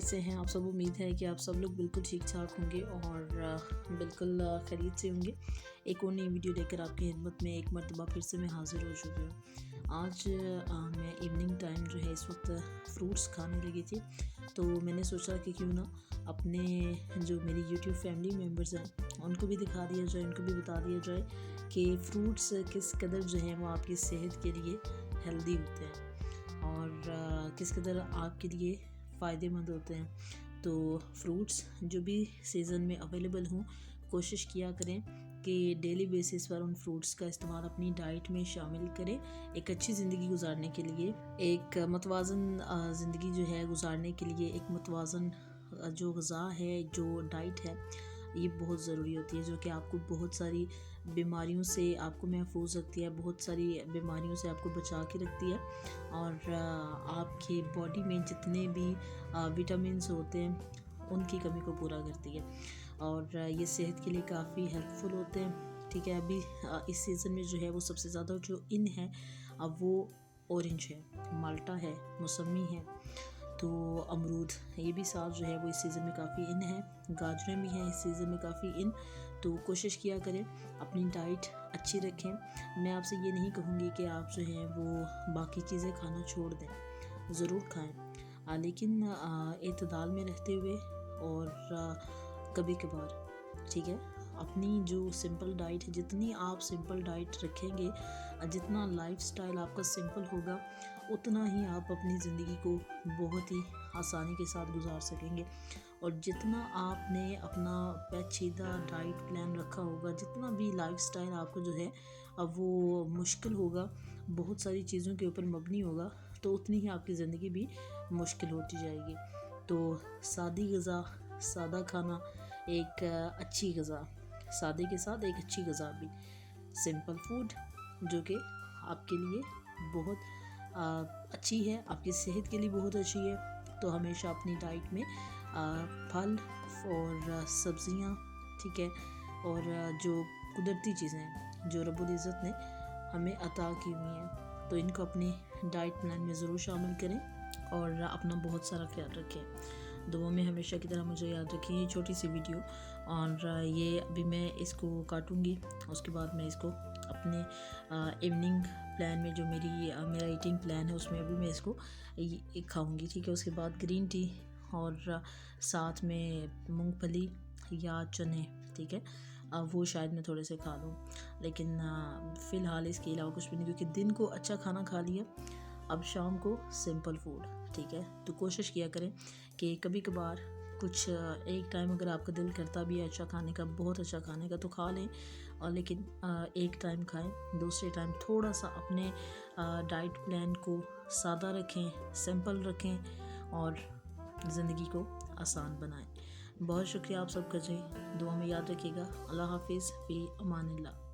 कैसे हैं आप सब। उम्मीद है कि आप सब लोग बिल्कुल ठीक ठाक होंगे और बिल्कुल खैरियत से होंगे। एक और नई वीडियो लेकर आपकी खिदमत में एक मरतबा फिर से मैं हाज़िर हो चुकी हूँ। आज मैं इवनिंग टाइम जो है इस वक्त फ्रूट्स खाने लगी थी, तो मैंने सोचा कि क्यों ना अपने जो मेरी यूट्यूब फैमिली मेम्बर्स हैं उनको भी दिखा दिया जाए, उनको भी बता दिया जाए कि फ्रूट्स किस कदर जो है वो आपकी सेहत के लिए हेल्दी होते हैं और किस कदर आपके लिए फ़ायदेमंद होते हैं। तो फ्रूट्स जो भी सीज़न में अवेलेबल हों, कोशिश किया करें कि डेली बेसिस पर उन फ्रूट्स का इस्तेमाल अपनी डाइट में शामिल करें। एक अच्छी ज़िंदगी गुजारने के लिए, एक मतवाज़न ज़िंदगी जो है गुजारने के लिए एक मतवाज़न जो ग़िज़ा है, जो डाइट है, ये बहुत ज़रूरी होती है, जो कि आपको बहुत सारी बीमारियों से आपको महफूज रखती है, बहुत सारी बीमारियों से आपको बचा के रखती है और आपकी बॉडी में जितने भी विटामिन्स होते हैं उनकी कमी को पूरा करती है और ये सेहत के लिए काफ़ी हेल्पफुल होते हैं। ठीक है, अभी इस सीज़न में जो है वो सबसे ज़्यादा जो इन है अब वो ऑरेंज है, माल्टा है, मौसमी है, तो अमरूद, ये भी साथ जो है वो इस सीज़न में काफ़ी इन है। गाजरें भी हैं इस सीज़न में काफ़ी इन। तो कोशिश किया करें अपनी डाइट अच्छी रखें। मैं आपसे ये नहीं कहूँगी कि आप जो है वो बाकी चीज़ें खाना छोड़ दें, ज़रूर खाएं, लेकिन एतदाल में रहते हुए और कभी कभार। ठीक है, अपनी जो सिंपल डाइट है, जितनी आप सिंपल डाइट रखेंगे, जितना लाइफस्टाइल आपका सिंपल होगा, उतना ही आप अपनी ज़िंदगी को बहुत ही आसानी के साथ गुजार सकेंगे। और जितना आपने अपना पेचीदा डाइट प्लान रखा होगा, जितना भी लाइफस्टाइल आपको जो है अब वो मुश्किल होगा, बहुत सारी चीज़ों के ऊपर मबनी होगा, तो उतनी ही आपकी ज़िंदगी भी मुश्किल होती जाएगी। तो सादी ग़िज़ा, सादा खाना एक अच्छी ग़िज़ा, सादे के साथ एक अच्छी ग़िज़ा भी, सिंपल फूड जो कि आपके लिए बहुत अच्छी है, आपकी सेहत के लिए बहुत अच्छी है। तो हमेशा अपनी डाइट में फल और सब्ज़ियाँ, ठीक है, और जो कुदरती चीज़ें हैं जो रब्बुल इज़्ज़त ने हमें अता की हुई हैं, तो इनको अपनी डाइट प्लान में ज़रूर शामिल करें और अपना बहुत सारा ख्याल रखें। दुआ में हमेशा की तरह मुझे याद रखें। ये छोटी सी वीडियो और ये अभी मैं इसको काटूँगी, उसके बाद मैं इसको अपने इवनिंग प्लान में जो मेरा ईटिंग प्लान है उसमें अभी मैं इसको खाऊंगी। ठीक है, उसके बाद ग्रीन टी और साथ में मूंगफली या चने, ठीक है, वो शायद मैं थोड़े से खा लूँ, लेकिन फ़िलहाल इसके अलावा कुछ भी नहीं, क्योंकि दिन को अच्छा खाना खा लिया, अब शाम को सिंपल फूड। ठीक है, तो कोशिश किया करें कि कभी कभार कुछ एक टाइम अगर आपका दिल करता भी है अच्छा खाने का, बहुत अच्छा खाने का, तो खा लें, और लेकिन एक टाइम खाएं, दूसरे टाइम थोड़ा सा अपने डाइट प्लान को सादा रखें, सिंपल रखें और ज़िंदगी को आसान बनाएं। बहुत शुक्रिया आप सबका जी, दुआ में याद रखिएगा। अल्लाह हाफिज़, फ़ी अमानिल्लाह।